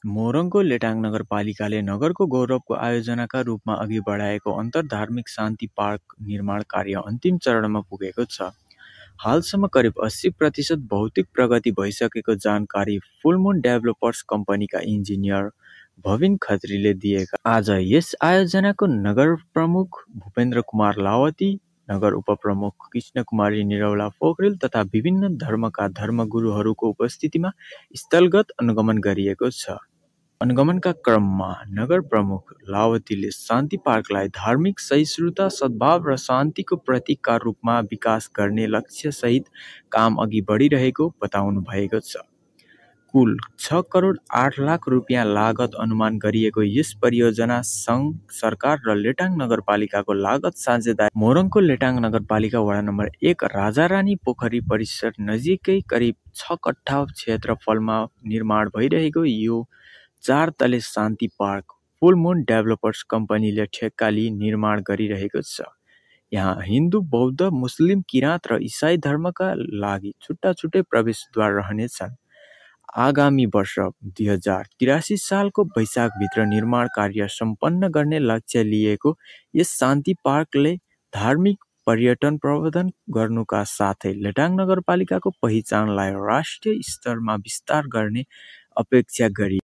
मोरङको लेटाङ नगरपालिकाले नगरको गौरवको आयोजनाका रूपमा अघि बढाएको अन्तर्धार्मिक शान्ति पार्क निर्माण कार्य अन्तिम चरणमा पुगेको छ। हालसम्म करिब 80% भौतिक प्रगति भइसकेको जानकारी फुलमुन डेभलपर्स कम्पनीका इन्जिनियर भविन खत्रीले दिएका। आज यस आयोजनाको नगर प्रमुख भूपेन्द्र कुमार लावती, नगर उपप्रमुख कृष्णकुमारी निरौला पोखरेल तथा विभिन्न धर्मका धर्मगुरुहरूको उपस्थितिमा स्थलगत अनुगमन गरिएको छ। अनुगमनका क्रममा नगर प्रमुख लावतीले शान्ति पार्कलाई धार्मिक सहिष्णुता, सद्भाव र शान्तिको प्रतीकका रूपमा विकास गर्ने लक्ष्यसहित काम अघि बढिरहेको बताउनु भएको छ। कुल 6 करोड 8 लाख रुपियाँ लागत अनुमान गरिएको यस परियोजना सङ्घ सरकार र लेटाङ नगरपालिकाको लागत साझेदारी। मोरङको लेटाङ नगरपालिका वडा नम्बर 1 राजारानी पोखरी परिसर नजिकै करिब 6 कट्ठा क्षेत्रफलमा निर्माण भइरहेको यो 4 तले शान्ति पार्क फुलमुन डेभलपर्स कम्पनीले ठेक्का लिई निर्माण गरिरहेको छ। यहाँ हिन्दू, बौद्ध, मुस्लिम, किराँत र इसाई धर्मका लागि छुट्टा छुट्टै प्रवेशद्वार रहनेछन्। आगामी वर्ष 2083 सालको वैशाखभित्र निर्माण कार्य सम्पन्न गर्ने लक्ष्य लिएको यस शान्ति पार्कले धार्मिक पर्यटन प्रवर्धन गर्नुका साथै लेटाङ नगरपालिकाको पहिचानलाई राष्ट्रिय स्तरमा विस्तार गर्ने अपेक्षा गरी